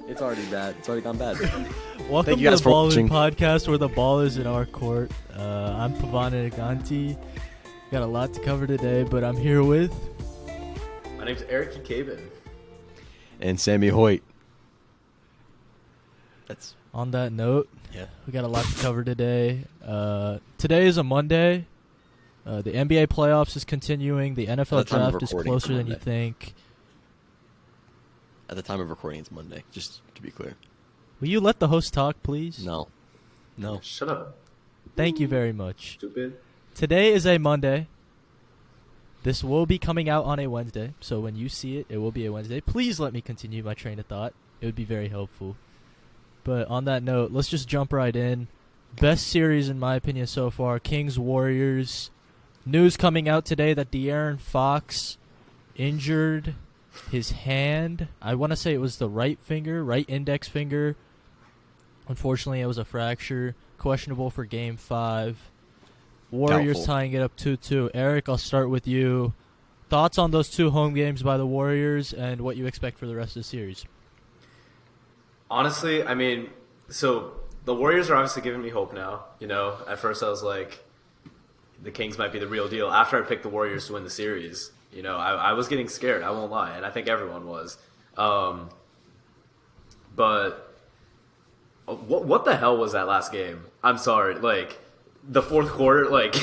It's already bad. It's already gone bad. Welcome Thank you to guys the for Ball watching. Podcast, where the ball is in our court. I'm Pavana Naganti. Got a lot to cover today, but I'm here with. My name's Eric Cabin. And Sammy Hoyt. That's On that note, yeah. we got a lot to cover today. Today is a Monday. The NBA playoffs is continuing. The At NFL the time of draft is recording, closer it's than you Monday. think. At the time of recording, it's Monday. Just to be clear. Will you let the host talk, please? No. Shut up, Thank you very much. stupid. Today is a Monday. This will be coming out on a Wednesday, so when you see it, it will be a Wednesday. Please let me continue my train of thought. It would be very helpful. But on that note, let's just jump right in. Best series, in my opinion, so far, Kings-Warriors. News coming out today that De'Aaron Fox injured his hand. I want to say it was the right index finger. Unfortunately, it was a fracture. Questionable for Game 5. Warriors Doubtful. tying it up 2-2. Eric, I'll start with you. Thoughts on those two home games by the Warriors and what you expect for the rest of the series? Honestly, I mean, so the Warriors are obviously giving me hope now. You know, at first I was like, the Kings might be the real deal. After I picked the Warriors to win the series, you know, I was getting scared. I won't lie, and I think everyone was. But what the hell was that last game? I'm sorry, like the fourth quarter, like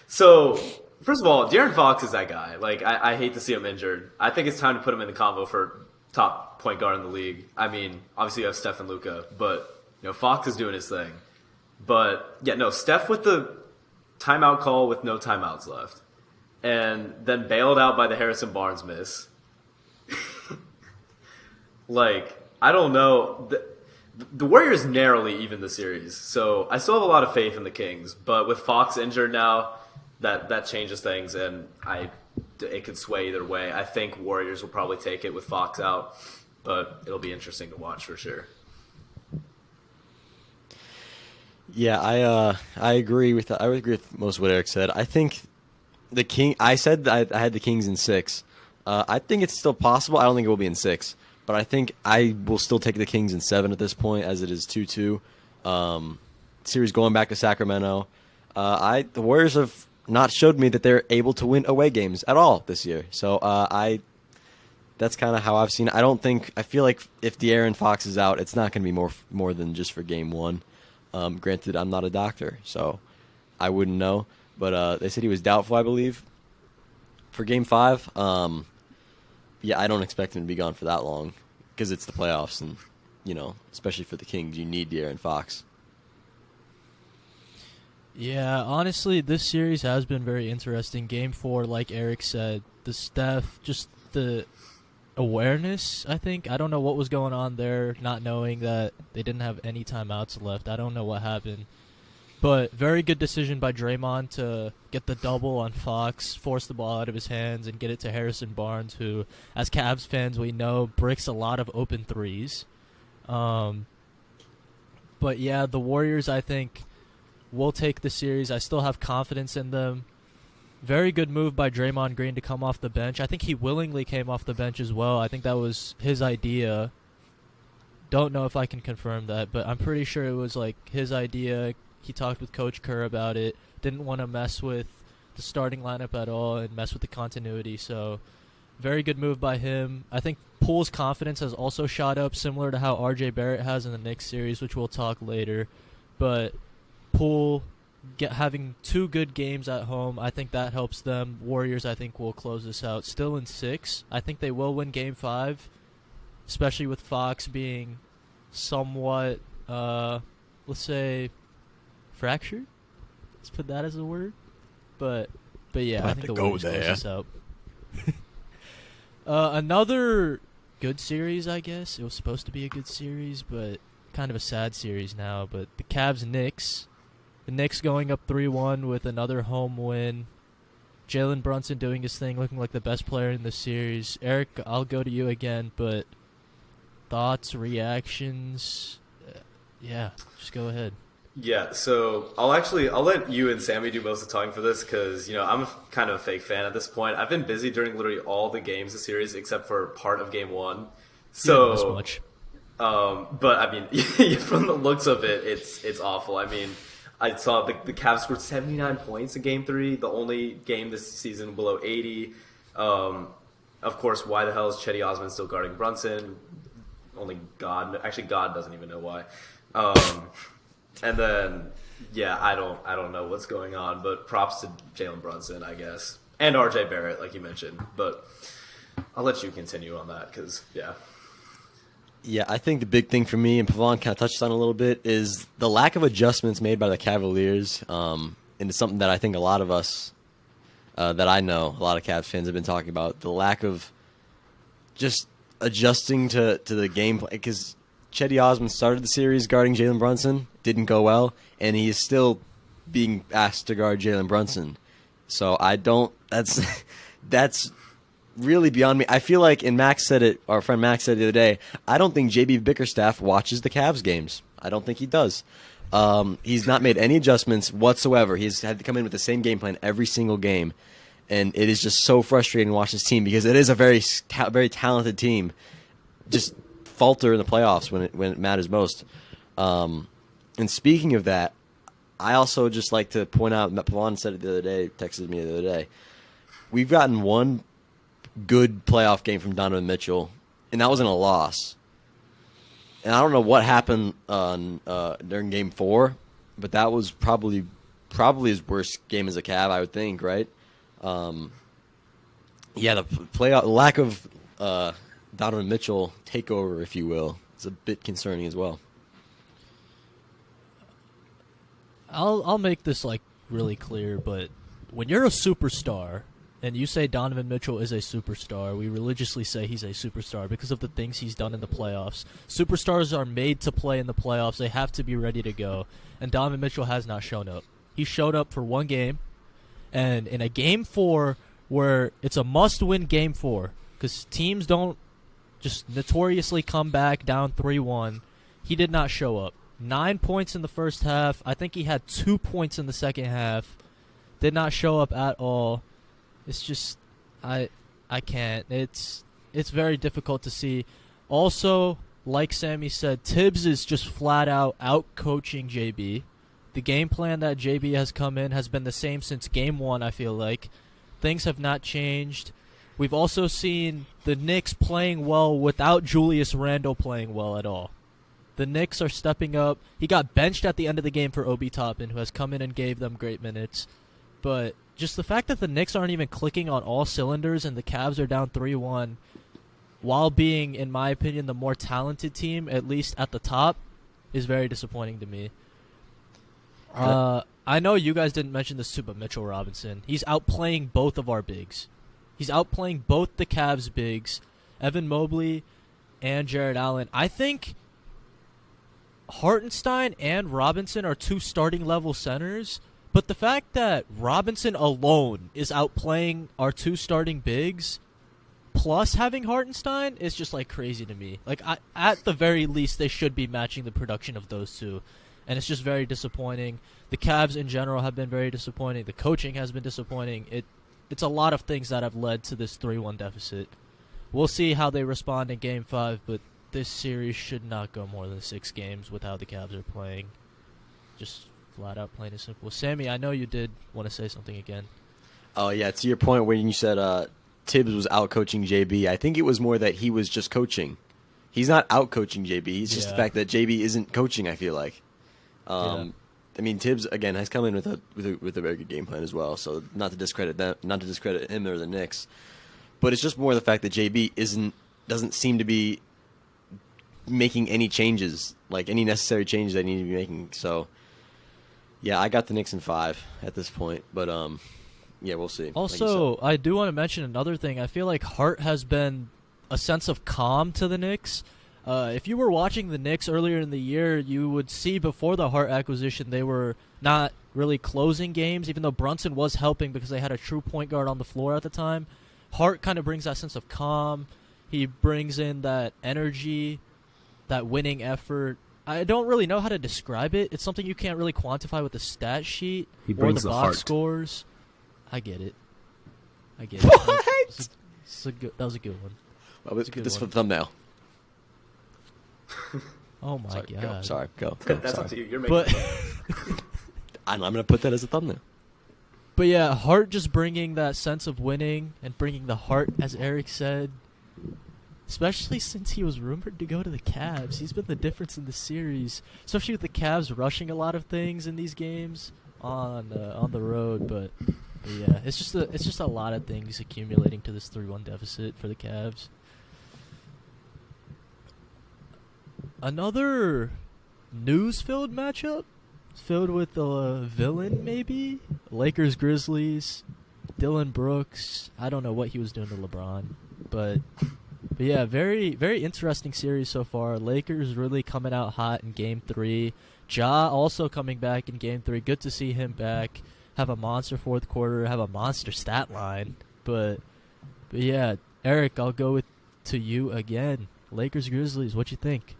so. First of all, De'Aaron Fox is that guy. Like I hate to see him injured. I think it's time to put him in the convo for top point guard in the league. I mean, obviously you have Steph and Luka, but you know Fox is doing his thing. But yeah, no, Steph with the timeout call with no timeouts left, and then bailed out by the Harrison Barnes miss. Like I don't know. The Warriors narrowly even the series, so I still have a lot of faith in the Kings. But with Fox injured now, that changes things, and it could sway either way. I think Warriors will probably take it with Fox out, but it'll be interesting to watch for sure. Yeah, I agree with that. I would agree with most of what Eric said. I think the King. I said that I had the Kings in 6. I think it's still possible. I don't think it will be in 6, but I think I will still take the Kings in 7 at this point, as it is 2-2. Series going back to Sacramento. The Warriors have not showed me that they're able to win away games at all this year. So that's kind of how I've seen it. I feel like if De'Aaron Fox is out, it's not going to be more than just for Game 1. Granted, I'm not a doctor, so I wouldn't know. But they said he was doubtful, I believe, for Game 5. Yeah, I don't expect him to be gone for that long because it's the playoffs, and you know, especially for the Kings, you need De'Aaron Fox. Yeah, honestly, this series has been very interesting. Game 4, like Eric said, the Steph, just the awareness, I think. I don't know what was going on there, not knowing that they didn't have any timeouts left. I don't know what happened. But very good decision by Draymond to get the double on Fox, force the ball out of his hands, and get it to Harrison Barnes, who, as Cavs fans, we know bricks a lot of open threes. But yeah, the Warriors, I think, will take the series. I still have confidence in them. Very good move by Draymond Green to come off the bench. I think he willingly came off the bench as well. I think that was his idea. Don't know if I can confirm that, but I'm pretty sure it was like his idea. He talked with Coach Kerr about it. Didn't want to mess with the starting lineup at all and mess with the continuity. So very good move by him. I think Poole's confidence has also shot up, similar to how RJ Barrett has in the Knicks series, which we'll talk later. But Poole having 2 good games at home, I think that helps them. Warriors, I think, will close this out. Still in 6. I think they will win Game 5, especially with Fox being somewhat, let's say, fractured. Let's put that as a word. But yeah, I think the Warriors close this out. Another good series, I guess. It was supposed to be a good series, but kind of a sad series now. But the Cavs-Knicks. The Knicks going up 3-1 with another home win. Jalen Brunson doing his thing, looking like the best player in the series. Eric, I'll go to you again, but thoughts, reactions? Yeah, just go ahead. Yeah, so I'll let you and Sammy do most of the talking for this because, you know, I'm kind of a fake fan at this point. I've been busy during literally all the games of the series except for part of Game 1. So, This much. But I mean, from the looks of it, it's awful. I mean, I saw the Cavs scored 79 points in Game 3, the only game this season below 80. Of course, why the hell is Chetty Osman still guarding Brunson? Only God, actually God doesn't even know why. And then, yeah, I don't know what's going on, but props to Jalen Brunson, I guess, and RJ Barrett, like you mentioned. But I'll let you continue on that because, yeah. Yeah, I think the big thing for me, and Pavon kind of touched on a little bit, is the lack of adjustments made by the Cavaliers. And it's something that I think a lot of us, that I know, a lot of Cavs fans have been talking about, the lack of just adjusting to the gameplay. Because Chetty Osman started the series guarding Jalen Brunson, didn't go well, and he is still being asked to guard Jalen Brunson. So that's really beyond me. I feel like, and Max said it, our friend Max said it the other day, I don't think JB Bickerstaff watches the Cavs games. I don't think he does. He's not made any adjustments whatsoever. He's had to come in with the same game plan every single game. And it is just so frustrating to watch this team because it is a very talented team. Just falter in the playoffs when it matters most. And speaking of that, I also just like to point out, Pavon said it the other day, texted me the other day, we've gotten one good playoff game from Donovan Mitchell, and that wasn't a loss. And I don't know what happened during Game 4, but that was probably his worst game as a Cav, I would think, right? The lack of Donovan Mitchell takeover, if you will, is a bit concerning as well. I'll make this like really clear, but when you're a superstar and you say Donovan Mitchell is a superstar, we religiously say he's a superstar because of the things he's done in the playoffs. Superstars are made to play in the playoffs. They have to be ready to go. And Donovan Mitchell has not shown up. He showed up for one game, and in a Game 4 where it's a must-win Game 4 because teams don't just notoriously come back down 3-1, he did not show up. 9 points in the first half. I think he had 2 points in the second half. Did not show up at all. It's just I can't. It's very difficult to see. Also, like Sammy said, Tibbs is just flat out coaching JB. The game plan that JB has come in has been the same since Game 1, I feel like. Things have not changed. We've also seen the Knicks playing well without Julius Randle playing well at all. The Knicks are stepping up. He got benched at the end of the game for Obi Toppin, who has come in and gave them great minutes. But just the fact that the Knicks aren't even clicking on all cylinders and the Cavs are down 3-1, while being, in my opinion, the more talented team, at least at the top, is very disappointing to me. I know you guys didn't mention this too, but Mitchell Robinson. He's outplaying both of our bigs. He's outplaying both the Cavs bigs, Evan Mobley and Jared Allen. I think Hartenstein and Robinson are two starting level centers, but the fact that Robinson alone is outplaying our two starting bigs plus having Hartenstein is just like crazy to me. Like at the very least they should be matching the production of those two. And it's just very disappointing. The Cavs in general have been very disappointing. The coaching has been disappointing. It's a lot of things that have led to this 3-1 deficit. We'll see how they respond in Game 5, but this series should not go more than 6 games with how the Cavs are playing. Just flat out plain and simple. Sammy, I know you did want to say something again. Oh, yeah, to your point when you said Tibbs was out-coaching JB, I think it was more that he was just coaching. He's not out-coaching JB. It's just the fact that JB isn't coaching, I feel like. I mean, Tibbs again has come in with a very good game plan as well. So not to discredit him or the Knicks, but it's just more the fact that JB doesn't seem to be making any changes, like any necessary changes they need to be making. So yeah, I got the Knicks in 5 at this point, but yeah, we'll see. Also, I do want to mention another thing. I feel like Hart has been a sense of calm to the Knicks. If you were watching the Knicks earlier in the year, you would see before the Hart acquisition they were not really closing games, even though Brunson was helping because they had a true point guard on the floor at the time. Hart kind of brings that sense of calm. He brings in that energy, that winning effort. I don't really know how to describe it. It's something you can't really quantify with the stat sheet or the box scores. I get it. What? That was a good one. Well, let's get this for the thumbnail. Oh my Sorry, god. go. Sorry, go. That's sorry. up to you. You're making But I'm going to put that as a thumbnail. but yeah, Hart just bringing that sense of winning and bringing the heart, as Eric said. Especially since he was rumored to go to the Cavs, he's been the difference in the series. Especially with the Cavs rushing a lot of things in these games on the road. But yeah, it's just a lot of things accumulating to this 3-1 deficit for the Cavs. Another news-filled matchup, filled with a villain maybe. Lakers Grizzlies, Dylan Brooks. I don't know what he was doing to LeBron, but yeah, very very interesting series so far. Lakers really coming out hot in Game 3. Ja also coming back in Game 3. Good to see him back. Have a monster fourth quarter. Have a monster stat line. But yeah, Eric, I'll go to you again. Lakers Grizzlies. What you think?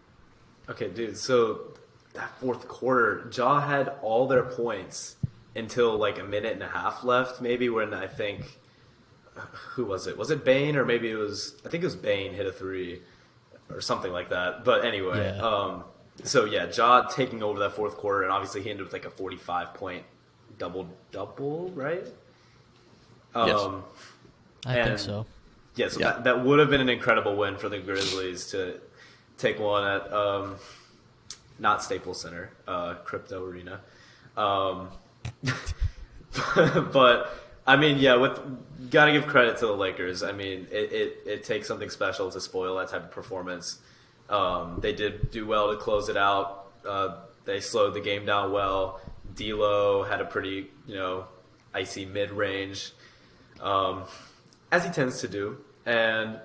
Okay, dude. So that fourth quarter, Ja had all their points until like a minute and a half left, maybe, when I think, who was it? Was it Bane, or maybe it was? I think it was Bane hit a three or something like that. But anyway, Yeah. so yeah, Ja taking over that fourth quarter, and obviously he ended with like a 45-point double, right? Yes. I think And- so. Yeah, so Yeah. that would have been an incredible win for the Grizzlies to take one at not Staples Center, Crypto Arena. But I mean, yeah, gotta give credit to the Lakers. I mean, it takes something special to spoil that type of performance. They did do well to close it out. They slowed the game down well. D'Lo had a pretty, icy mid-range, as he tends to do. And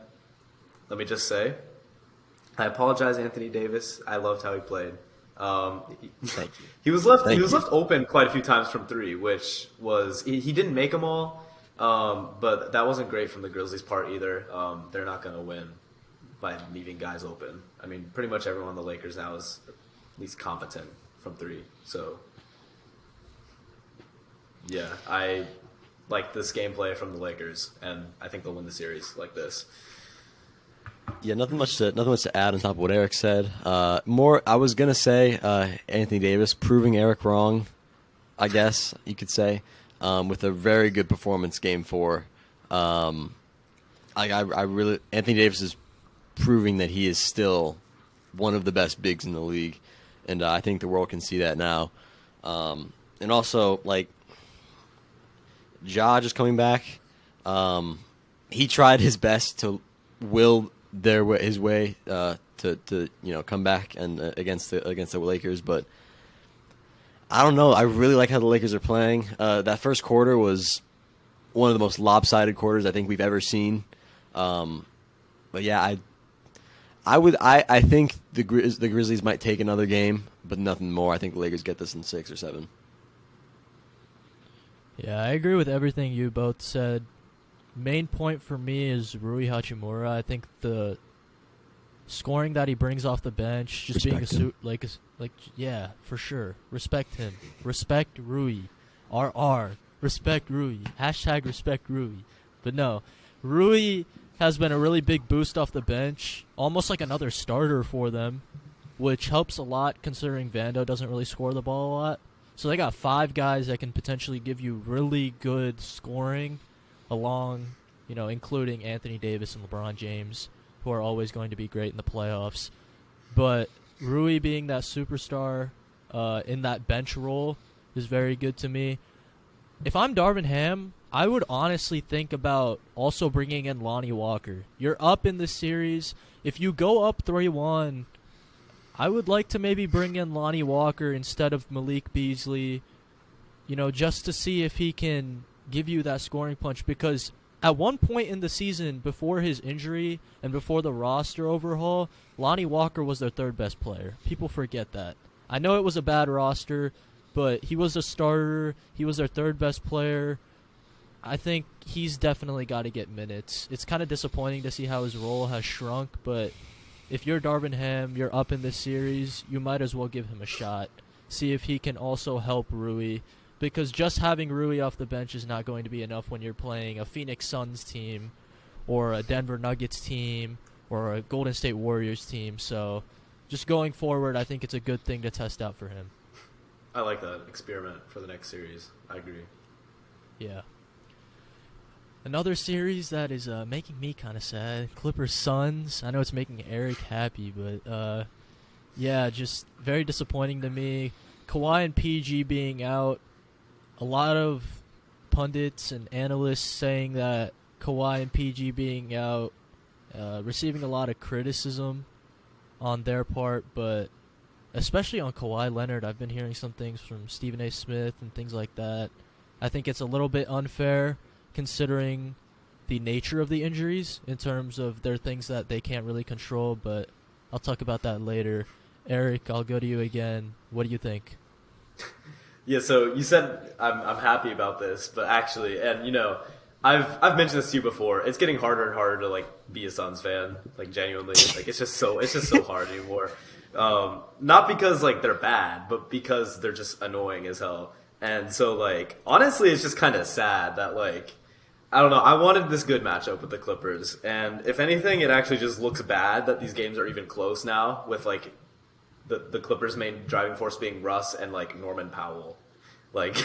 let me just say, I apologize, Anthony Davis. I loved how he played. Thank you. He was left. Thank he was you. left open quite a few times from three, which was he didn't make them all, but that wasn't great from the Grizzlies' part either. They're not going to win by leaving guys open. I mean, pretty much everyone on the Lakers now is at least competent from three. So, yeah, I like this gameplay from the Lakers, and I think they'll win the series like this. Yeah, nothing much to add on top of what Eric said. More, I was gonna say Anthony Davis proving Eric wrong, I guess you could say, with a very good performance Game 4. I really Anthony Davis is proving that he is still one of the best bigs in the league, and I think the world can see that now. And also, like, Ja just coming back, he tried his best to will his way to come back and against the Lakers, but I don't know. I really like how the Lakers are playing. That first quarter was one of the most lopsided quarters I think we've ever seen. But yeah, I think the Grizzlies might take another game, but nothing more. I think the Lakers get this in 6 or 7. Yeah, I agree with everything you both said. Main point for me is Rui Hachimura. I think the scoring that he brings off the bench, just Respect being him. yeah, for sure. Respect him. Respect Rui. RR. Respect Rui. Hashtag respect Rui. But no, Rui has been a really big boost off the bench, almost like another starter for them, which helps a lot considering Vando doesn't really score the ball a lot. So they got 5 guys that can potentially give you really good scoring along, including Anthony Davis and LeBron James, who are always going to be great in the playoffs. But Rui being that superstar in that bench role is very good to me. If I'm Darvin Ham, I would honestly think about also bringing in Lonnie Walker. You're up in this series. If you go up 3-1, I would like to maybe bring in Lonnie Walker instead of Malik Beasley, just to see if he can give you that scoring punch, because at one point in the season, before his injury and before the roster overhaul, Lonnie Walker was their third best player. People forget that. I know it was a bad roster, but he was a starter. He was their third best player. I think he's definitely got to get minutes. It's kind of disappointing to see how his role has shrunk, but if you're Darvin Ham, you're up in this series, you might as well give him a shot. See if he can also help Rui, because just having Rui off the bench is not going to be enough when you're playing a Phoenix Suns team or a Denver Nuggets team or a Golden State Warriors team. So just going forward, I think it's a good thing to test out for him. I like that experiment for the next series. I agree. Yeah. Another series that is making me kind of sad, Clippers Suns. I know it's making Eric happy, but yeah, just very disappointing to me. Kawhi and PG being out. A lot of pundits and analysts saying that Kawhi and PG being out, receiving a lot of criticism on their part, but especially on Kawhi Leonard, I've been hearing some things from Stephen A. Smith and things like that. I think it's a little bit unfair considering the nature of the injuries in terms of they're things that they can't really control, but I'll talk about that later. Eric, I'll go to you again. What do you think? Yeah, so you said I'm happy about this, but actually, and you know, I've mentioned this to you before. It's getting harder and harder to like be a Suns fan, like genuinely. Like it's just so hard anymore. Not because like they're bad, but because they're just annoying as hell. And so like honestly, it's just kind of sad that like I don't know. I wanted this good matchup with the Clippers, and if anything, it actually just looks bad that these games are even close now with like the Clippers' main driving force being Russ and like Norman Powell, like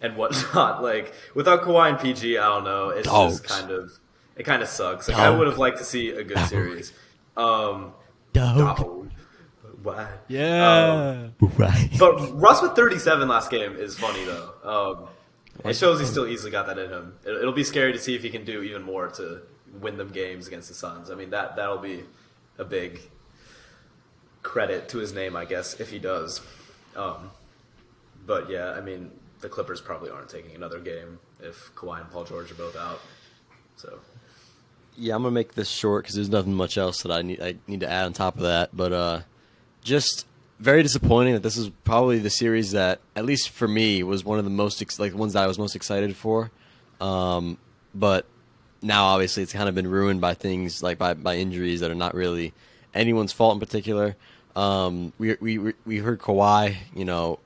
and whatnot. Like without Kawhi and PG, I don't know. It's Dogs. just it kind of sucks. Like I would have liked to see a good series. Dog. Why? Yeah. Right. But Russ with 37 last game is funny though. It shows he still easily got that in him. It'll be scary to see if he can do even more to win them games against the Suns. I mean that'll be a big credit to his name, I guess, if he does. But yeah, I mean the Clippers probably aren't taking another game if Kawhi and Paul George are both out. So Yeah, I'm gonna make this short because there's nothing much else that I need to add on top of that. But just very disappointing that this is probably the series that, at least for me, was one of the most ones that I was most excited for. But now obviously it's kind of been ruined by things like by injuries that are not really anyone's fault in particular. We heard Kawhi,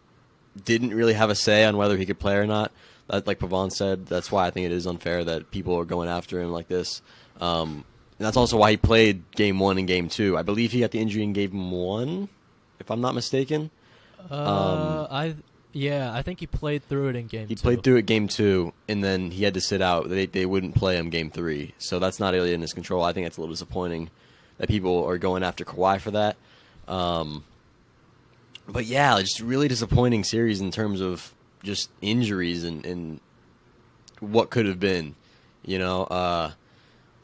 didn't really have a say on whether he could play or not. Like Pavon said, that's why I think it is unfair that people are going after him like this. And that's also why he played Game 1 and Game 2. I believe he got the injury in Game 1, if I'm not mistaken. I think he played through it in Game 2. He played through it Game 2, and then he had to sit out. They wouldn't play him Game 3. So that's not really in his control. I think that's a little disappointing that people are going after Kawhi for that. But yeah, just really disappointing series in terms of just injuries and what could have been.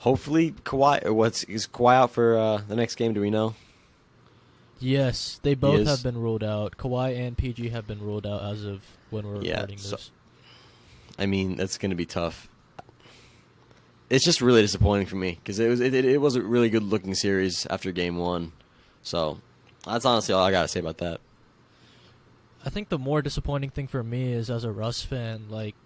Hopefully Kawhi. Is Kawhi out for the next game? Do we know? Yes, they both have been ruled out. Kawhi and PG have been ruled out as of when we're recording this. So, I mean, that's going to be tough. It's just really disappointing for me because it was a really good looking series after Game 1. So that's honestly all I got to say about that. I think the more disappointing thing for me is, as a Russ fan, like,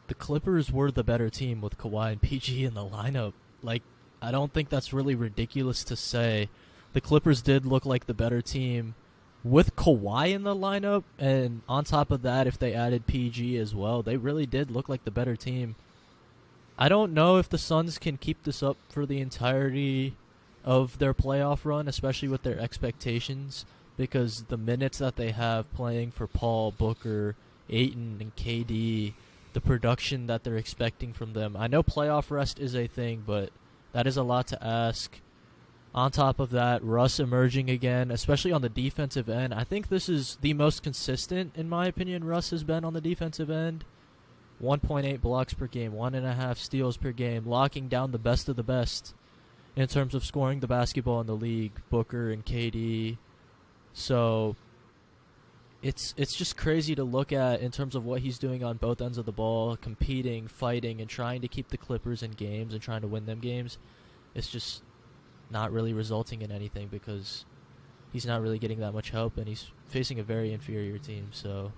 the Clippers were the better team with Kawhi and PG in the lineup. Like, I don't think that's really ridiculous to say. The Clippers did look like the better team with Kawhi in the lineup, and on top of that, if they added PG as well, they really did look like the better team. I don't know if the Suns can keep this up for the entirety of their playoff run, especially with their expectations, because the minutes that they have playing for Paul, Booker, Ayton, and KD, the production that they're expecting from them. I know playoff rest is a thing, but that is a lot to ask. On top of that, Russ emerging again, especially on the defensive end. I think this is the most consistent, in my opinion, Russ has been on the defensive end. 1.8 blocks per game, 1.5 steals per game, locking down the best of the best in terms of scoring the basketball in the league, Booker and KD. So it's just crazy to look at in terms of what he's doing on both ends of the ball, competing, fighting, and trying to keep the Clippers in games and trying to win them games. It's just not really resulting in anything because he's not really getting that much help, and he's facing a very inferior team. So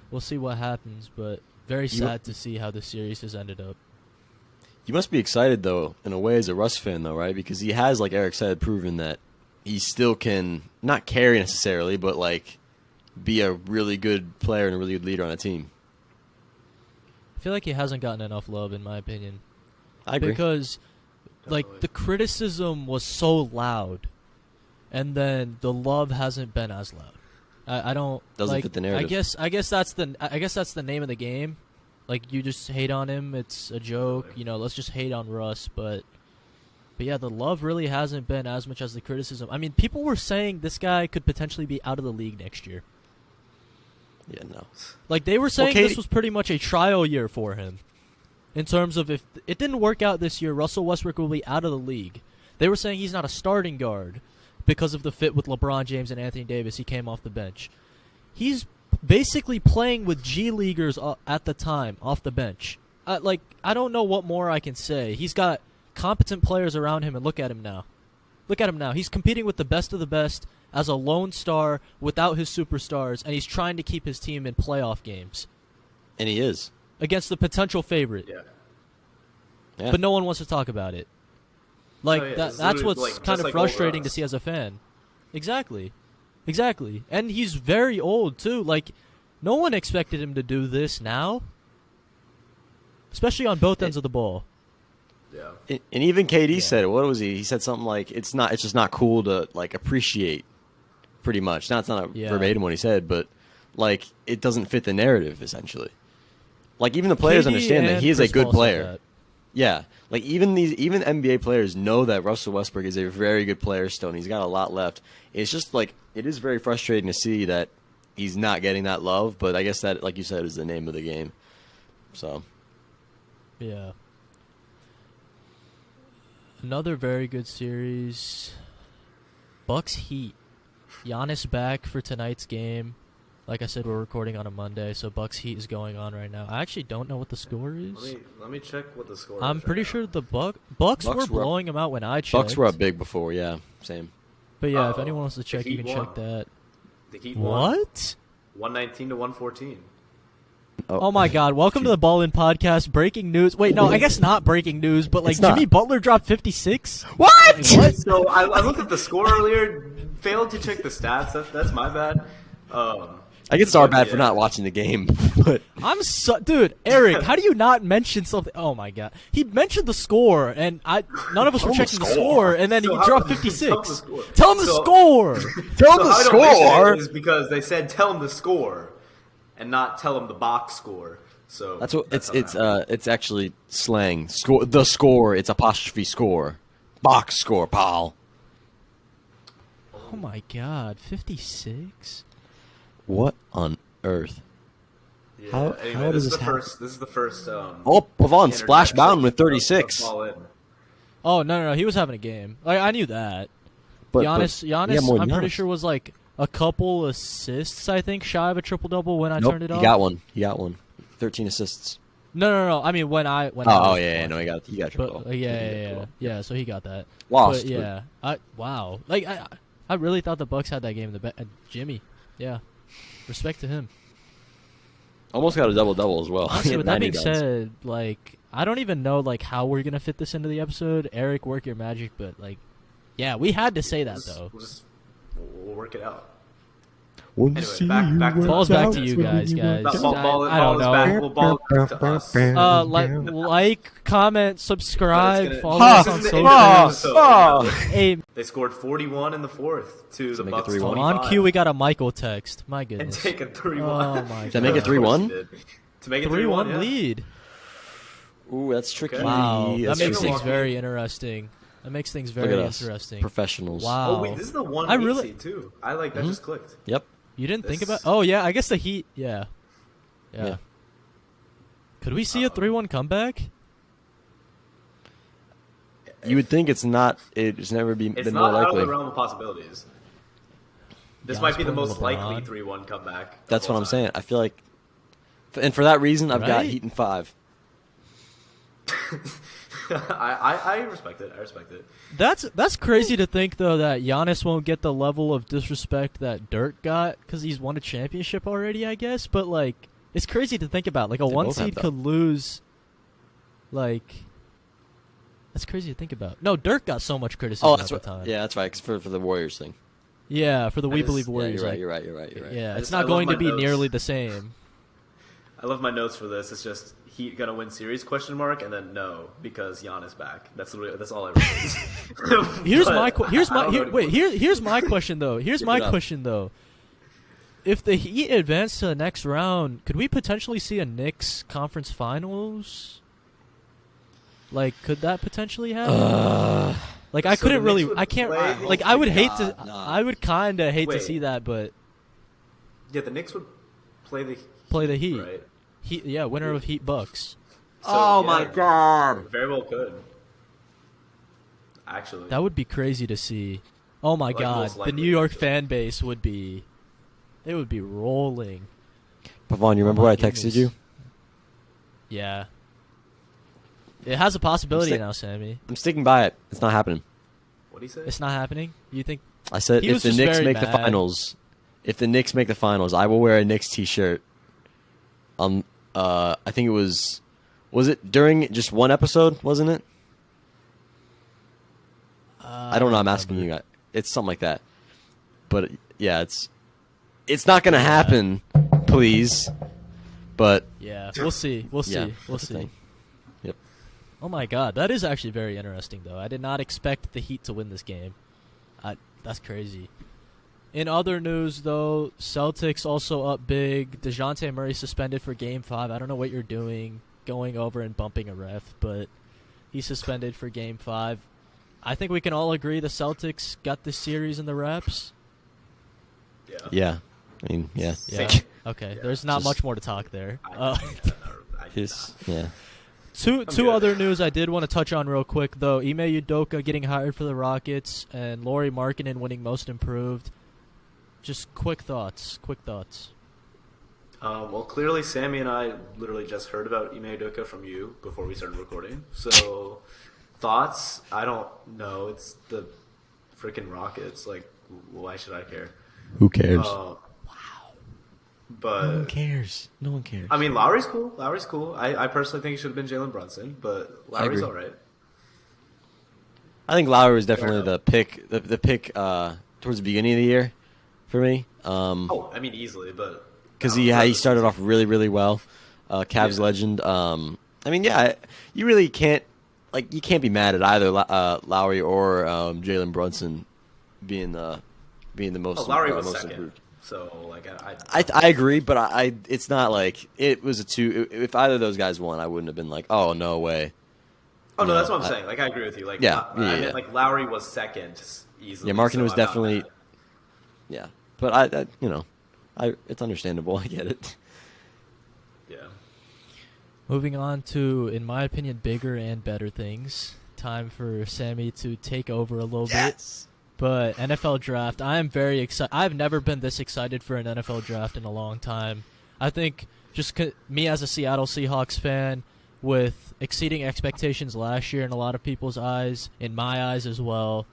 we'll see what happens, but very sad to see how the series has ended up. You must be excited, though, in a way, as a Russ fan, though, right? Because he has, like Eric said, proven that he still can not carry necessarily, but like be a really good player and a really good leader on a team. I feel like he hasn't gotten enough love, in my opinion. I agree. Because, like, the criticism was so loud and then the love hasn't been as loud. I don't Doesn't fit the narrative. I guess that's the name of the game. Like, you just hate on him. It's a joke. Let's just hate on Russ. But yeah, the love really hasn't been as much as the criticism. I mean, people were saying this guy could potentially be out of the league next year. Yeah, no. Like, they were saying Katie- this was pretty much a trial year for him. In terms of, if it didn't work out this year, Russell Westbrook will be out of the league. They were saying he's not a starting guard because of the fit with LeBron James and Anthony Davis. He came off the bench. He's basically playing with G Leaguers at the time, off the bench. I don't know what more I can say. He's got competent players around him, and look at him now. Look at him now. He's competing with the best of the best as a lone star without his superstars, and he's trying to keep his team in playoff games And he is. against the potential favorite. Yeah. But no one wants to talk about it. Like, Oh, yeah, that's it's literally, what's like, kind just of like frustrating over to us. see as a fan. Exactly. And he's very old, too. Like, no one expected him to do this now. Especially on both ends of the ball. Yeah. And even KD said it. What was he? He said something like, "It's just not cool to like appreciate." Pretty much. Now, it's not Yeah. verbatim what he said, but like it doesn't fit the narrative essentially. Like even the players KD understand that and he is a Chris good Paul said player. that. Yeah, like even NBA players know that Russell Westbrook is a very good player still, and he's got a lot left. It's just like it is very frustrating to see that he's not getting that love. But I guess that, like you said, is the name of the game. So Yeah. Another very good series. Bucks Heat. Giannis back for tonight's game. Like I said, we're recording on a Monday, so Bucks Heat is going on right now. I actually don't know what the score is. Let me check what the score is. I'm right pretty now. sure the Bucks Bucks were were up- blowing them out when I checked. Bucks were up big before. Yeah, same. But yeah, if Uh-oh. anyone wants to check, The you Heat can won. check that. The Heat won What? 119 to 114. Oh my God! Welcome to the Ball In Podcast. Breaking news. Wait, no, I guess not breaking news, but like It's not. Jimmy Butler dropped 56. What? What? So I looked at the score earlier. Failed to check the stats. That's my bad. I guess it's our But, bad for yeah. not watching the game, but Dude, Eric, how do you not mention something? Oh my God, he mentioned the score, and none of us were Tell him checking the the score. score, and then So he how- dropped tell him 56. the score. Tell him the So- score. tell him So the how I don't mention score. it is because they said tell them the score, and not tell them the box score. So That's what how it happened. it's actually slang. Score the score. It's apostrophe score. Box score, pal. Oh my God, 56. What on earth? Yeah, how- anyway, how this does is this the happen? first. This is the first. Oh, Pavon Splash interjection Mountain with of 36. Ball In. Oh no, he was having a game. Like, I knew that. Giannis, he had more I'm than pretty Giannis. sure was like a couple assists. I think shy of a triple double when I Nope, turned it he off. got one. He got one. 13 assists. No. I mean when I Oh, was yeah, no, watching. he got triple. But yeah. So he got that. Lost. But yeah, wow. Like I really thought the Bucks had that game in the back. Jimmy, yeah, respect to him. Almost got a double as well. He Honestly, had with that 90 being guns. said, like I don't even know like how we're gonna fit this into the episode. Eric, work your magic, but like, yeah, we had to say that though. We'll work it out. When Anyway, see back you to the- work Ball's back out, to you when guys, you guys. work Ball, out. ball, I ball don't is know. back. We'll ball to us. Like, comment, subscribe, But it's follow gonna- us this on is the social. internet episode. Hey, They scored 41 in the fourth to the make it Bucks 3-1. 25. on cue, we got a Michael text. My and goodness, take a 3-1. Oh my Does that make it Of course 3-1? he did. To make it 3-1 yeah. lead. Ooh, that's tricky. Okay. Wow, that That's makes tricky. things very interesting. That makes things Look very at us, interesting. professionals. Wow. Oh wait, this is the one I I really- seed too. I like that just clicked. Yep. You didn't think This- about? Oh yeah, I guess the Heat. Yeah. Yeah. Could we see a 3-1 comeback? You would think it's not. It's never It's been not more out of likely. the realm of possibilities. This Giannis might be the pulling most LeBron. likely 3-1 comeback. of That's all what I'm time. saying. I feel like, and for that reason, I've got Right? Heat in 5. I respect it. I respect it. That's crazy to think though that Giannis won't get the level of disrespect that Dirk got because he's won a championship already. I guess, but like it's crazy to think about. Like a They one both have seed that. could lose. Like that's crazy to think about. No, Dirk got so much criticism Oh, at that's the right. time. Yeah, that's right. 'cause for the Warriors thing. Yeah, for the We just- Believe yeah, Warriors. You're right. like, You're right. Yeah, I it's just- I not love going my to be notes. nearly the same. I love my notes for this. It's just Heat gonna win series? Question mark, and then no, because Giannis back. That's all I wrote. Here's But my here's I my don't here, know wait here's my question though. Here's Give my it up. question though. If the Heat advance to the next round, could we potentially see a Knicks conference finals? Like, could that potentially happen? Like, I So the couldn't really. Knicks would I can't. play- Like, I would hate to. Nah. I would kind of hate to Wait. see that, but Yeah, the Knicks would play the play the Heat. right? Heat, yeah, winner of Heat Bucks. So, Oh yeah, my god. Very well could. Actually, That would be crazy to see. Oh my Like, god, most the likely, New York so. fan base would be. They would be rolling. Pavon, you remember my what I texted goodness. you? Yeah. It has a possibility sick. now, Sammy. I'm sticking by it. It's not happening. what do you say? It's not happening. You think? I said He if was the just Knicks very make the mad. finals, if the Knicks make the finals, I will wear a Knicks t-shirt. I think it was it during just one episode, wasn't it? I don't know. I'm asking you guys. It's something like that. But yeah, it's not gonna happen, please. But Yeah, we'll see. We'll see. yeah, We'll that's the see. thing. Yep. Oh my god, that is actually very interesting, though. I did not expect the Heat to win this game. That's crazy. In other news, though, Celtics also up big. DeJounte Murray suspended for Game 5. I don't know what you're doing, going over and bumping a ref, but he's suspended for Game 5. I think we can all agree the Celtics got this series in the wraps. Yeah. Yeah. I mean, yeah. Yeah. Okay, Yeah. there's not Just- much more to talk there. Yeah. Two good. other news I did want to touch on real quick, though. Ime Udoka getting hired for the Rockets and Lauri Markkanen winning Most Improved. Just quick thoughts. Well, clearly, Sammy and I literally just heard about Ime Udoka from you before we started recording. So, thoughts? I don't know. It's the freaking Rockets. Like, why should I care? Who cares? Wow. No one But cares. No one cares. I mean, Lowry's cool. I personally think he should have been Jalen Brunson, but Lowry's agree. all right. I think Lowry was definitely Fair the pick. The pick towards the beginning of the year for me. Oh, I mean, easily, but Because I don't know. he started off really, really well. Cavs Yeah. legend. I mean, yeah, you really can't you can't be mad at either Lowry or Jalen Brunson being the most. Oh, Lowry was most second, improved. so like I agree, but I it's not like it was a two. If either of those guys won, I wouldn't have been like, oh no way. Oh no, No, that's what I'm I- saying. Like I agree with you. Like Yeah, I yeah, meant yeah. like Lowry was second easily. Yeah, Markin so was I'm not definitely. mad. Yeah, but it's understandable. I get it. Yeah. Moving on to, in my opinion, bigger and better things. Time for Sammy to take over a little bit. But NFL draft, I am very excited. I've never been this excited for an NFL draft in a long time. I think just me as a Seattle Seahawks fan, with exceeding expectations last year in a lot of people's eyes, in my eyes as well,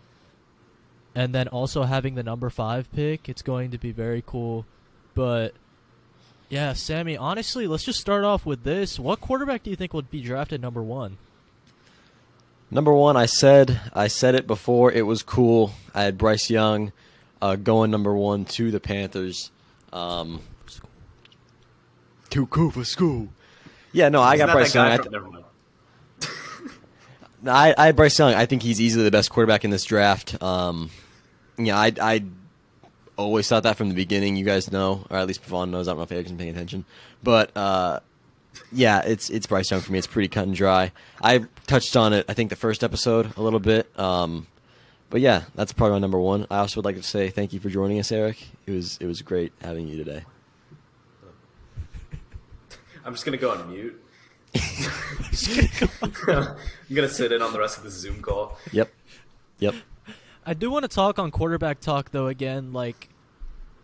and then also having the number 5 pick, it's going to be very cool. But yeah, Sammy, honestly, let's just start off with this. What quarterback do you think would be drafted number 1? Number one, I said it before. It was cool. I had Bryce Young going number 1 to the Panthers. Too cool for school. Yeah, no, I Isn't got that Bryce that guy Young. from- never mind. I had Bryce Young. I think he's easily the best quarterback in this draft. Yeah, I always thought that from the beginning. You guys know, or at least Pavon knows. I don't know if Eric's been paying attention, but yeah, it's Bryce Young for me. It's pretty cut and dry. I touched on it, I think, the first episode a little bit. But yeah, that's probably my number 1. I also would like to say thank you for joining us, Eric. It was great having you today. I'm just gonna go on mute. I'm gonna sit in on the rest of the Zoom call. Yep. I do want to talk on quarterback talk, though, again. Like,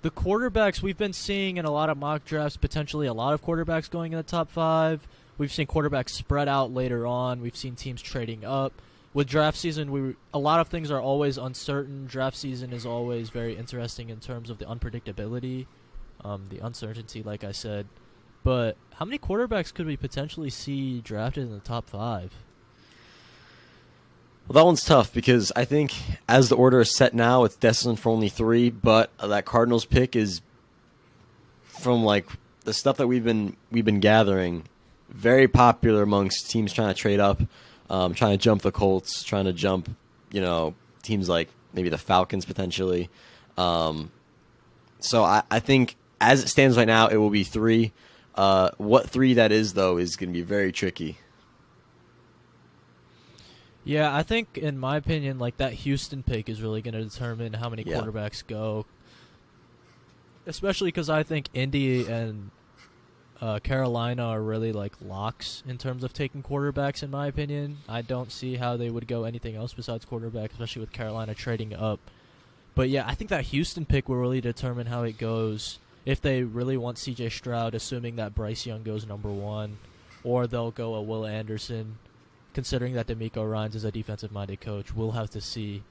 the quarterbacks we've been seeing in a lot of mock drafts, potentially a lot of quarterbacks going in the top 5. We've seen quarterbacks spread out later on. We've seen teams trading up. With draft season, a lot of things are always uncertain. Draft season is always very interesting in terms of the unpredictability, the uncertainty, like I said. But how many quarterbacks could we potentially see drafted in the top 5? Well, that one's tough because I think as the order is set now, it's destined for only 3. But that Cardinals pick is from like the stuff that we've been gathering. very popular amongst teams trying to trade up, trying to jump the Colts, trying to jump, teams like maybe the Falcons potentially. So I think as it stands right now, it will be 3. What 3 that is, though, is going to be very tricky. Yeah, I think, in my opinion, like that Houston pick is really going to determine how many Yeah. quarterbacks go. Especially because I think Indy and Carolina are really like locks in terms of taking quarterbacks, in my opinion. I don't see how they would go anything else besides quarterback, especially with Carolina trading up. But yeah, I think that Houston pick will really determine how it goes. If they really want C.J. Stroud, assuming that Bryce Young goes number 1, or they'll go a Will Anderson. Considering that D'Amico Ryans is a defensive-minded coach, we'll have to see.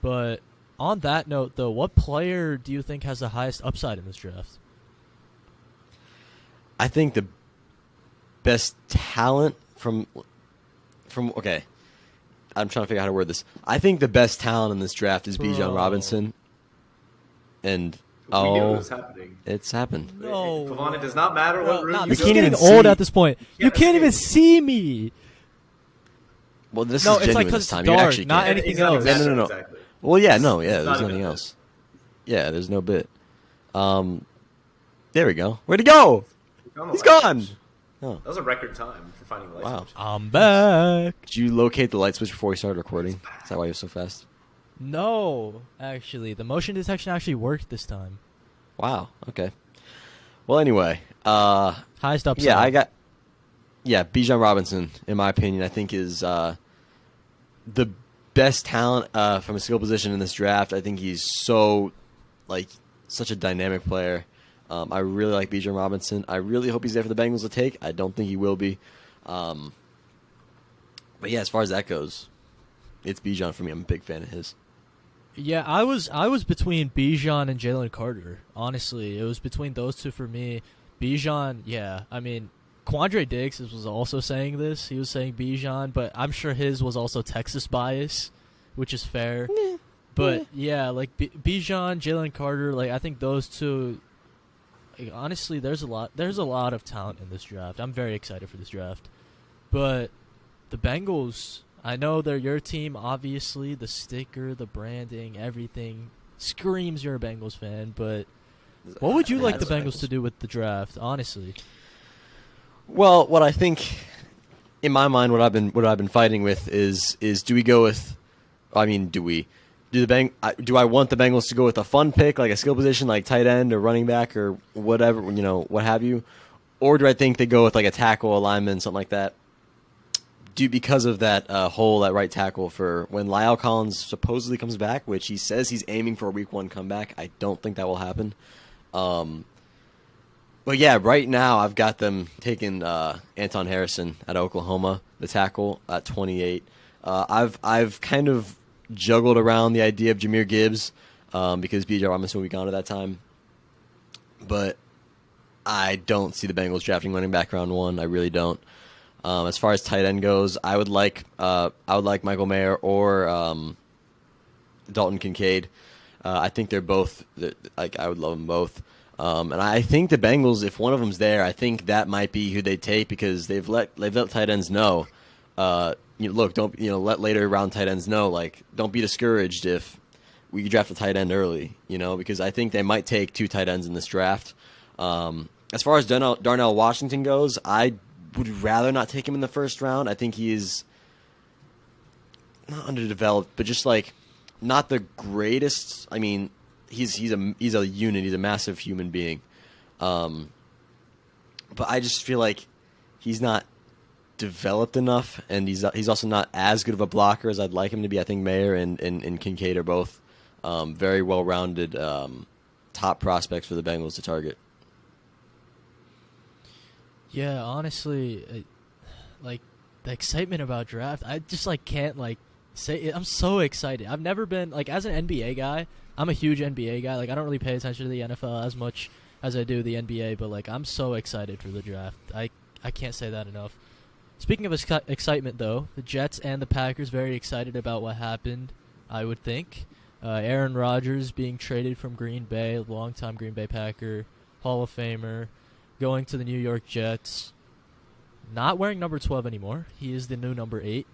But on that note, though, what player do you think has the highest upside in this draft? I think the best talent from okay, I'm trying to figure out how to word this. I think the best talent in this draft is Bijan Bro. Robinson. And We knew it was happening. it's happened. No. Pavon, it does not matter what room Nah, you this go is can't to. getting even old see- at this point. You can't can't even see. see me. Well, this No, is it's like genuine 'cause this it's time. dark, You actually not can't. anything Exactly, else. No, no, no. Exactly. Well, yeah, no, yeah, It's there's not nothing even else. Yeah, there's no bit. There we go. Where'd he go? Found the He's light gone. switch. Oh, That was a record time for finding the light wow. switch. I'm back. Did you locate the light switch before we started recording? Is that why you're so fast? No, actually, the motion detection actually worked this time. Wow. Okay. Well, anyway, Highest upside. Bijan Robinson, in my opinion, I think is the best talent from a skill position in this draft. I think he's such a dynamic player. I really like Bijan Robinson. I really hope he's there for the Bengals to take. I don't think he will be. But yeah, as far as that goes, it's Bijan for me. I'm a big fan of his. Yeah, I was between Bijan and Jalen Carter. Honestly, it was between those two for me. Bijan, yeah, I mean, Quandre Diggs was also saying this. He was saying Bijan, but I'm sure his was also Texas bias, which is fair. But yeah, like Bijan, Jalen Carter, like I think those two. Like, honestly, there's a lot of talent in this draft. I'm very excited for this draft, but the Bengals. I know they're your team, obviously. The sticker, the branding, everything screams you're a Bengals fan. But what would you like the Bengals to do with the draft, honestly? Well, what I think, in my mind, what I've been fighting with is do we go with? I mean, do I want the Bengals to go with a fun pick, like a skill position, like tight end or running back or whatever, what have you, or do I think they go with like a tackle, a lineman, something like that? Because of that hole at right tackle for when La'el Collins supposedly comes back, which he says he's aiming for a Week 1 comeback. I don't think that will happen. But yeah, right now I've got them taking Anton Harrison at Oklahoma, the tackle at 28. I've kind of juggled around the idea of Jahmyr Gibbs because B.J. Robinson will be gone at that time. But I don't see the Bengals drafting running back round 1. I really don't. As far as tight end goes, I would like Michael Mayer or Dalton Kincaid. I think they're both I would love them both. And I think the Bengals, if one of them's there, I think that might be who they take because they've let tight ends know. Don't let later round tight ends know. Like, don't be discouraged if we draft a tight end early. Because I think they might take 2 tight ends in this draft. As far as Darnell Washington goes, I would rather not take him in the first round. I think he is not underdeveloped, but just like not the greatest. I mean, he's a unit. He's a massive human being. But I just feel like he's not developed enough, and he's also not as good of a blocker as I'd like him to be. I think Mayer and Kincaid are both very well-rounded top prospects for the Bengals to target. Yeah, honestly, like the excitement about draft, I just can't say it. I'm so excited. I've never been as an NBA guy. I'm a huge NBA guy. I don't really pay attention to the NFL as much as I do the NBA, but I'm so excited for the draft. I can't say that enough. Speaking of excitement, though, the Jets and the Packers very excited about what happened. I would think Aaron Rodgers being traded from Green Bay, longtime Green Bay Packer, Hall of Famer, going to the New York Jets. not wearing number 12 anymore. He is the new number 8.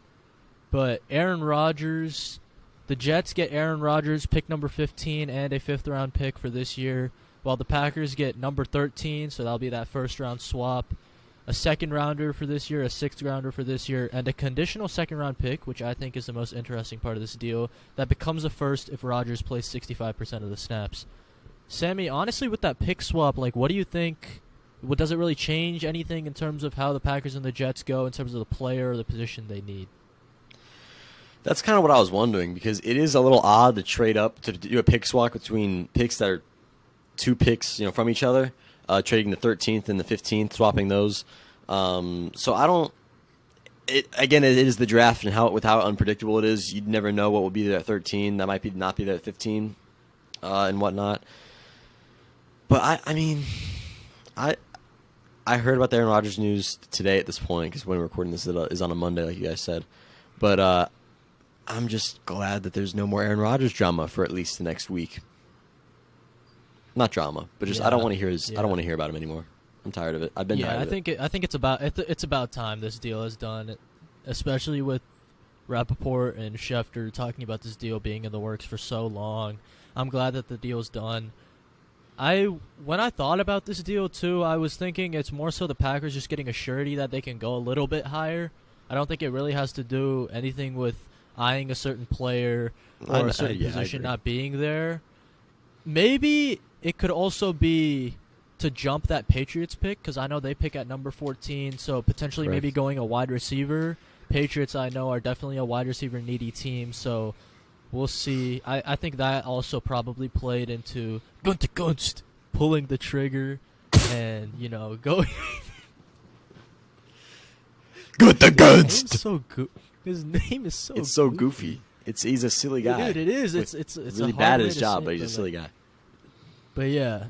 But Aaron Rodgers, the Jets get Aaron Rodgers, pick number 15, and a 5th-round pick for this year, while the Packers get number 13, so that'll be that first-round swap, a 2nd-rounder for this year, a 6th-rounder for this year, and a conditional 2nd-round pick, which I think is the most interesting part of this deal, that becomes a first if Rodgers plays 65% of the snaps. Sammy, honestly, with that pick swap, like, what do you think? What does it really change anything in terms of how the Packers and the Jets go in terms of the player or the position they need? That's kind of what I was wondering, because it is a little odd to trade up to do a pick swap between picks that are 2 picks, from each other, trading the 13th and the 15th, swapping those. So I don't. It is the draft and with how unpredictable it is. You'd never know what will be there at 13. That might not be there at 15, and whatnot. But I heard about the Aaron Rodgers news today at this point, because when we're recording this is on a Monday, like you guys said. But I'm just glad that there's no more Aaron Rodgers drama for at least the next week. Not drama, but just I don't want to hear I don't want to hear about him anymore. I'm tired of it. I've been tired of it. I think it's about time this deal is done, especially with Rappaport and Schefter talking about this deal being in the works for so long. I'm glad that the deal's done. When I thought about this deal too, I was thinking it's more so the Packers just getting a surety that they can go a little bit higher. I don't think it really has to do anything with eyeing a certain player or a certain position not being there. Maybe it could also be to jump that Patriots pick, because I know they pick at number 14, so potentially maybe going a wide receiver. Patriots, I know, are definitely a wide receiver needy team, so we'll see. I think that also probably played into Gunter Gunst pulling the trigger and, going. Gunter Gunst! His name is so It's so goofy. He's a silly guy. Dude, it is. It's really bad at his job, but he's a silly guy. But yeah,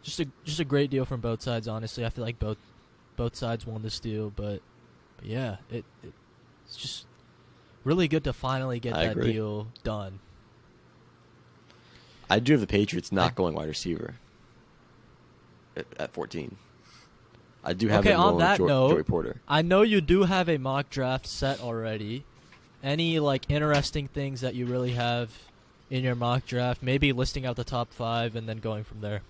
just a great deal from both sides. Honestly, I feel like both sides won this deal. But yeah, it's just really good to finally get that deal done. I do have the Patriots not going wide receiver at 14. I do have them on going that with note, Joey Porter. I know you do have a mock draft set already. Any interesting things that you really have in your mock draft? Maybe listing out the top 5 and then going from there.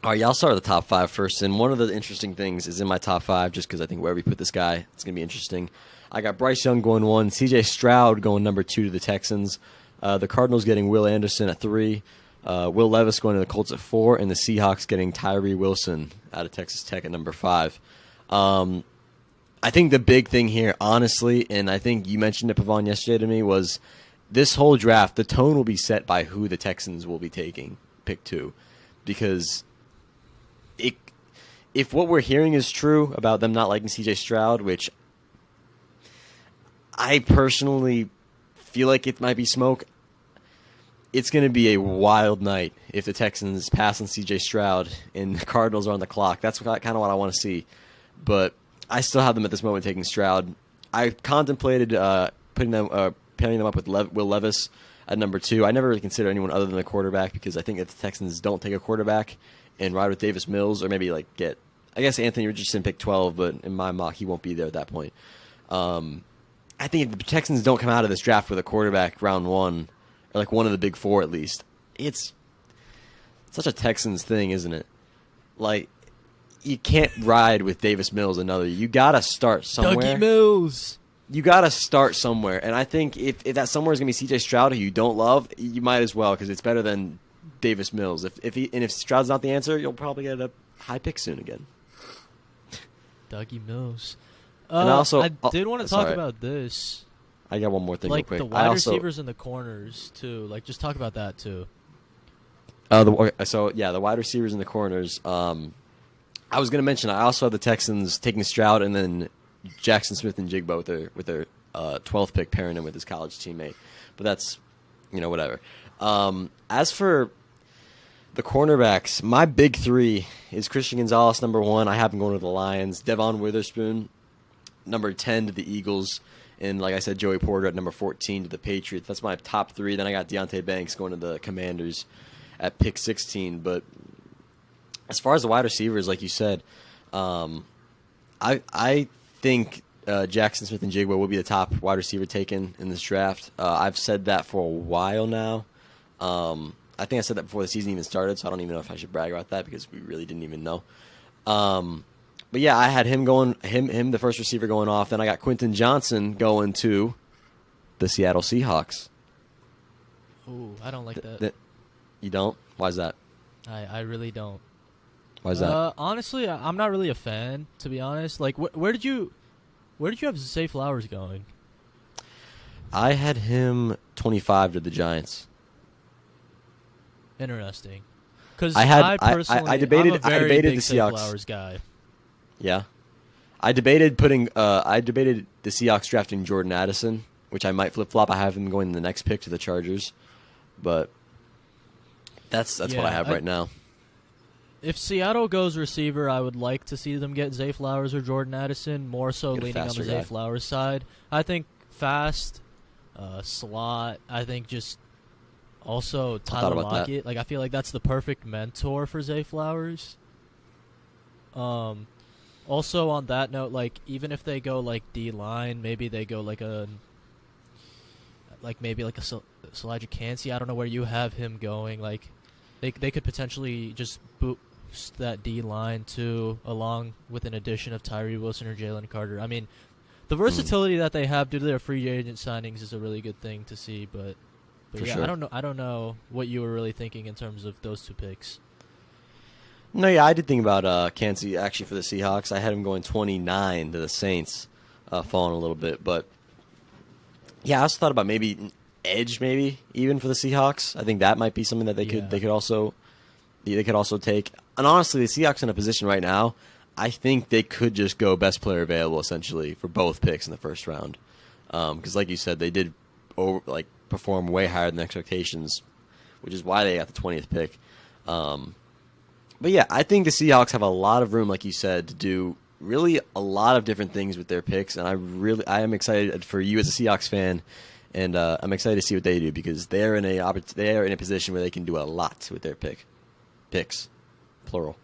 All right, yeah, I'll start with the top 5 first. And one of the interesting things is in my top 5, just because I think wherever we put this guy, it's going to be interesting. I got Bryce Young going 1, C.J. Stroud going number 2 to the Texans. The Cardinals getting Will Anderson at 3. Will Levis going to the Colts at 4, and the Seahawks getting Tyree Wilson out of Texas Tech at number 5. I think the big thing here, honestly, and I think you mentioned it, Pavon, yesterday to me, was this whole draft, the tone will be set by who the Texans will be taking, pick 2. Because if what we're hearing is true about them not liking C.J. Stroud, which I personally feel like it might be smoke, it's going to be a wild night if the Texans pass on C.J. Stroud and the Cardinals are on the clock. That's kind of what I want to see. But I still have them at this moment taking Stroud. I contemplated pairing them up with Will Levis at number 2. I never really considered anyone other than the quarterback, because I think if the Texans don't take a quarterback and ride with Davis Mills, or maybe I guess Anthony Richardson pick 12, but in my mock he won't be there at that point. I think if the Texans don't come out of this draft with a quarterback round 1, or one of the big 4 at least, it's such a Texans thing, isn't it? You can't ride with Davis Mills another. You got to start somewhere. Dougie Mills. You got to start somewhere. And I think if that somewhere is going to be C.J. Stroud, who you don't love, you might as well, because it's better than Davis Mills. If Stroud's not the answer, you'll probably get a high pick soon again. Dougie Mills. And I did want to talk about this. I got one more thing real quick. The wide receivers and the corners, too. Just talk about that, too. The wide receivers and the corners. I was going to mention, I also have the Texans taking Stroud and then Jackson Smith and Jigba with their 12th pick, pairing him with his college teammate. But that's, whatever. As for the cornerbacks, my big 3 is Christian Gonzalez, number 1. I have him going to the Lions. Devon Witherspoon, number 10 to the Eagles. And like I said, Joey Porter at number 14 to the Patriots. That's my top 3. Then I got Deonte Banks going to the Commanders at pick 16. But as far as the wide receivers, like you said, I think Jackson Smith and Jigba will be the top wide receiver taken in this draft. I've said that for a while now. I think I said that before the season even started, so I don't even know if I should brag about that because we really didn't even know. But yeah, I had him going, him the first receiver going off. Then I got Quentin Johnson going to the Seattle Seahawks. Ooh, I don't like that. You don't? Why is that? I really don't. Why is that? Honestly, I'm not really a fan, to be honest. Like, where did you have Zay Flowers going? I had him 25 to the Giants. Interesting. Because I personally, debated- I'm a very I debated big the Zay Seahawks. Flowers guy. Yeah. I debated the Seahawks drafting Jordan Addison, which I might flip-flop. I have him going in the next pick to the Chargers. But that's what I have right now. If Seattle goes receiver, I would like to see them get Zay Flowers or Jordan Addison, more so Get a leaning on the faster Zay guy. Flowers side. I think fast, slot, I think just also Tyler about that. Lockett. Like, I feel like that's the perfect mentor for Zay Flowers. Also, on that note, like, even if they go, like, D-line, maybe they go, like, maybe a Elijah Cansey. I don't know where you have him going. Like, they could potentially just boost that D-line, too, along with an addition of Tyree Wilson or Jalen Carter. I mean, the versatility that they have due to their free agent signings is a really good thing to see, but For yeah, sure. I don't know what you were really thinking in terms of those two picks. No, yeah, I did think about Kansas actually for the Seahawks. I had him going 29 to the Saints, falling a little bit. But, yeah, I also thought about maybe an edge maybe even for the Seahawks. I think that might be something that they could also take. And honestly, the Seahawks in a position right now, I think they could just go best player available essentially for both picks in the first round. Because like you said, they did perform way higher than expectations, which is why they got the 20th pick. But yeah, I think the Seahawks have a lot of room, like you said, to do really a lot of different things with their picks, and I am excited for you as a Seahawks fan, and I'm excited to see what they do because they are in a position where they can do a lot with their picks, plural.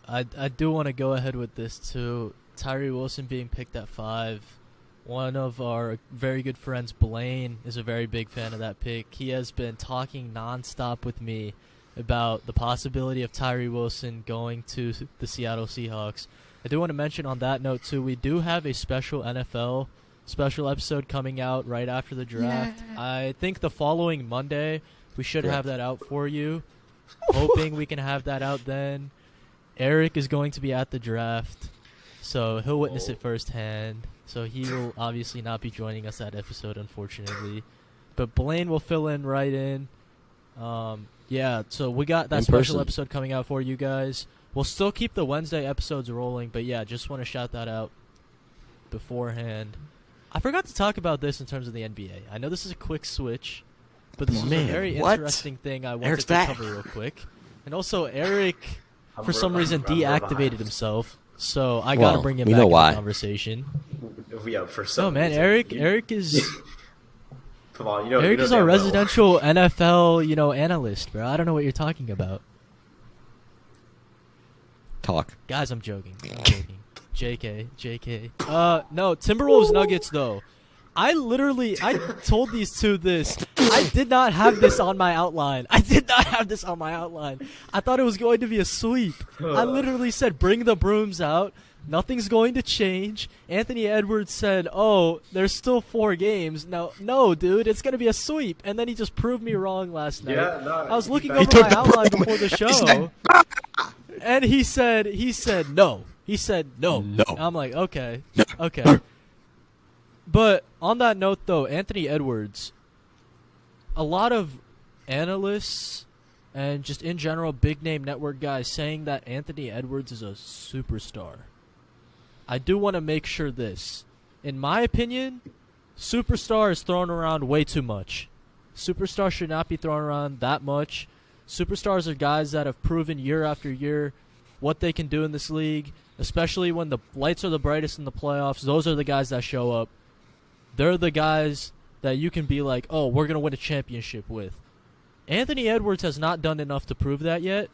I do want to go ahead with this too. Tyree Wilson being picked at 5. One of our very good friends, Blaine, is a very big fan of that pick. He has been talking nonstop with me about the possibility of Tyree Wilson going to the Seattle Seahawks. I do want to mention on that note, too, we do have a special NFL special episode coming out right after the draft. Yeah. I think the following Monday, we should have that out for you. Hoping we can have that out then. Eric is going to be at the draft, so he'll witness it firsthand. So he will obviously not be joining us that episode, unfortunately. But Blaine will fill in right in. Yeah, so we got that special episode coming out for you guys. We'll still keep the Wednesday episodes rolling, but yeah, just want to shout that out beforehand. I forgot to talk about this in terms of the NBA. I know this is a quick switch, but this is a very interesting thing I wanted to cover real quick. And also, Eric, for some reason, deactivated himself, so I got to bring him back in the conversation. Yeah, for some man, reason. Eric is... Come on, Eric is our residential NFL, analyst, bro. I don't know what you're talking about. Talk. Guys, I'm joking. JK. No, Timberwolves Nuggets, though. I told these two this. I did not have this on my outline. I thought it was going to be a sweep. I literally said, bring the brooms out. Nothing's going to change. Anthony Edwards said, oh, there's still 4 games. No, dude, it's going to be a sweep. And then he just proved me wrong last night. Yeah, no, I was looking over my outline before the show. And he said no. He said no. I'm like, okay. But on that note, though, Anthony Edwards, a lot of analysts and just in general big-name network guys saying that Anthony Edwards is a superstar. I do want to make sure this. In my opinion, superstar is thrown around way too much. Superstar should not be thrown around that much. Superstars are guys that have proven year after year what they can do in this league, especially when the lights are the brightest in the playoffs. Those are the guys that show up. They're the guys that you can be like, oh, we're going to win a championship with. Anthony Edwards has not done enough to prove that yet.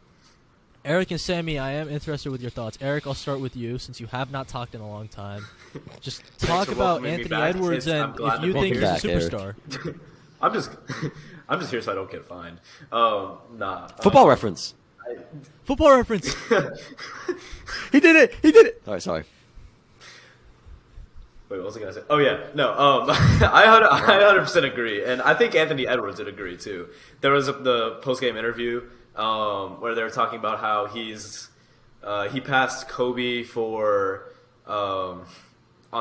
Eric and Sammy, I am interested with your thoughts. Eric, I'll start with you since you have not talked in a long time. Just talk for about welcoming me Anthony back. Edwards I'm and glad if to you be think here. he's a Welcome superstar. I'm just I'm just here so I don't get fined. Nah. Football reference. Football reference. He did it. He did it. All right, sorry. Wait, what was I gonna say? Oh yeah, no. I 100% agree, and I think Anthony Edwards would agree too. There was the post game interview where they were talking about how he passed Kobe for on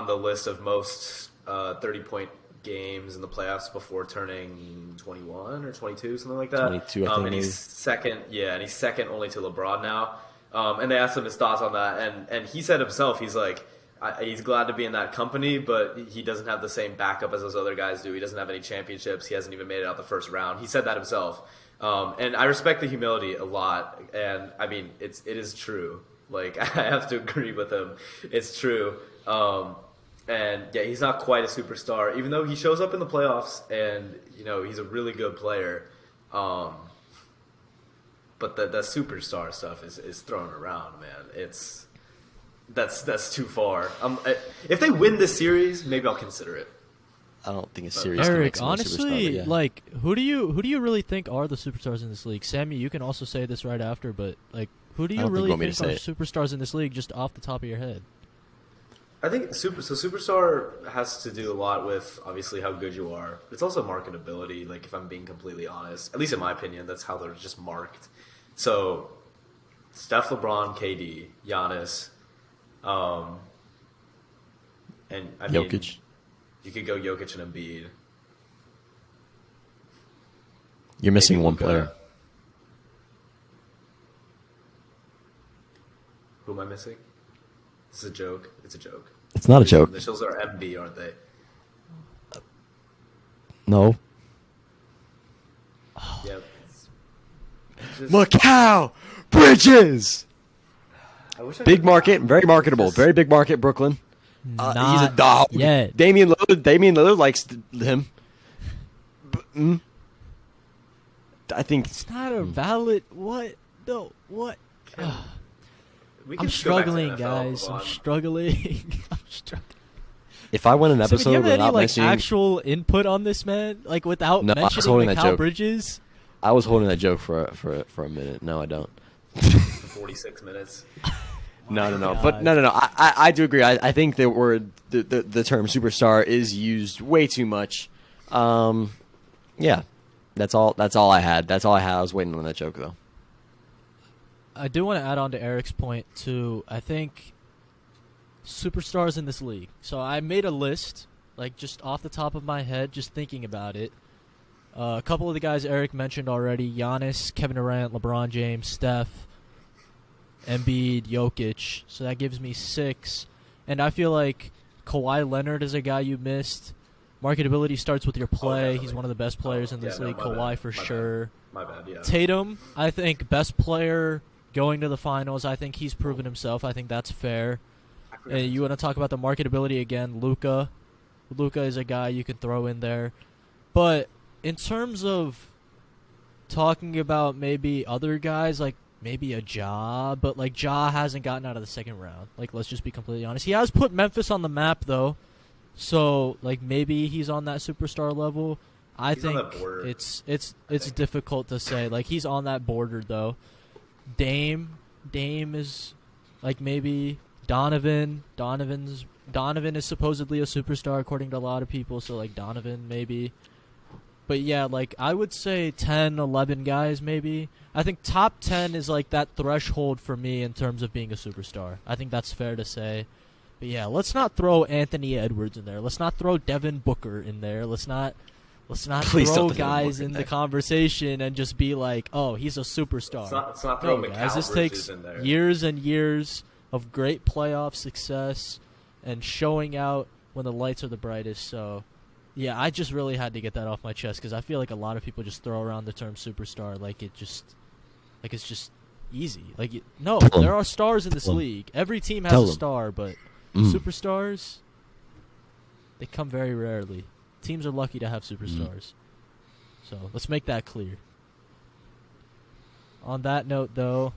the list of most 30-point games in the playoffs before turning 21 or 22, something like that. 22, I think. And he's second, and he's second only to LeBron now. And they asked him his thoughts on that, and he said himself, he's like, he's glad to be in that company, but he doesn't have the same backup as those other guys do. He doesn't have any championships. He hasn't even made it out the first round. He said that himself. And I respect the humility a lot. And I mean, it is true. Like, I have to agree with him. It's true. And yeah, he's not quite a superstar, even though he shows up in the playoffs and, he's a really good player. But the superstar stuff is thrown around, man. That's too far. If they win this series, maybe I'll consider it. I don't think a series. can make Eric, someone a superstar, honestly, but yeah. like, who do you really think are the superstars in this league? Sammy, you can also say this right after, but like, who do I you don't think you really want me to think are say superstars in this league, just off the top of your head? I think superstar has to do a lot with obviously how good you are. It's also marketability. Like, if I'm being completely honest, at least in my opinion, that's how they're just marked. So, Steph, LeBron, KD, Giannis, and I mean, Jokic. you could go Jokic and Embiid. You're missing Maybe one Luka. player. Who am I missing? This is a joke. It's a joke. It's not a joke. The initials are MB, aren't they? No. Yeah. Just- Macau Bridges. I wish I Big could- market, very marketable, very big market. Brooklyn. He's a Not dog. yet. Damian Lillard likes him. I think It's not a valid. What? No. What? We can I'm just go back to struggling, NFL, guys. move I'm on. struggling. I'm struggling. if I win an So, do episode you have any without like mentioning, actual input on this man, like without No, I was mentioning holding that Mikal joke. Bridges? I was holding that joke for a minute. No, I don't. For 46 minutes. No. God. But no. I do agree. I think that the term superstar is used way too much. Yeah, that's all I had. I was waiting on that joke though. I do want to add on to Eric's point too. I think superstars in this league. So I made a list, like just off the top of my head, just thinking about it. A couple of the guys Eric mentioned already: Giannis, Kevin Durant, LeBron James, Steph, Embiid, Jokic. So that gives me 6. And I feel like Kawhi Leonard is a guy you missed. Marketability starts with your play. definitely. He's one of the best players in this league. my Kawhi bad, for my bad. sure. My bad, yeah. Tatum, I think best player going to the finals. I think he's proven himself. I think that's fair. And you want to talk about the marketability again? Luka. Luka is a guy you can throw in there. But in terms of talking about maybe other guys, like maybe a Ja, but like Ja hasn't gotten out of the second round. Like, let's just be completely honest. He has put Memphis on the map though. So like maybe he's on that superstar level. I He's on think that border, it's think. difficult to say. Like, he's on that border though. Dame is like maybe Donovan. Donovan is supposedly a superstar according to a lot of people, so like Donovan maybe. But yeah, like I would say 10, 11 guys maybe. I think top 10 is like that threshold for me in terms of being a superstar. I think that's fair to say. But yeah, let's not throw Anthony Edwards in there. Let's not throw Devin Booker in there. Let's not Please throw don't throw Devin guys Booker in in the there. conversation and just be like, "Oh, he's a superstar." Let's not No, throw guys, Mikal this Bridges takes in there. years and years of great playoff success and showing out when the lights are the brightest. So, yeah, I just really had to get that off my chest because I feel like a lot of people just throw around the term superstar like it's just easy. Like, no, Tell 'em. there are stars in this Tell 'em. league. Every team has Tell a 'em. star, but Mm. superstars, they come very rarely. Teams are lucky to have superstars. So let's make that clear. On that note, though,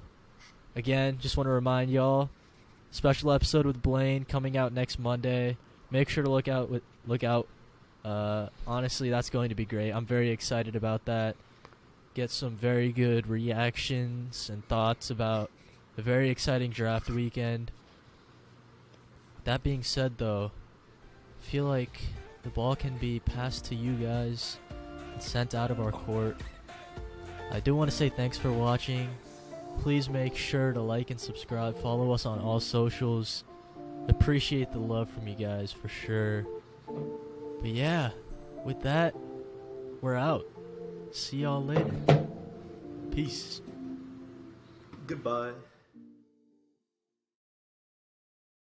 again, just want to remind y'all, special episode with Blaine coming out next Monday. Make sure to look out. Honestly, that's going to be great. I'm very excited about that. Get some very good reactions and thoughts about a very exciting draft weekend. That being said, though, I feel like the ball can be passed to you guys and sent out of our court. I do want to say thanks for watching. Please make sure to like and subscribe. Follow us on all socials. Appreciate the love from you guys for sure. But yeah, with that, we're out. See y'all later. Peace. Goodbye.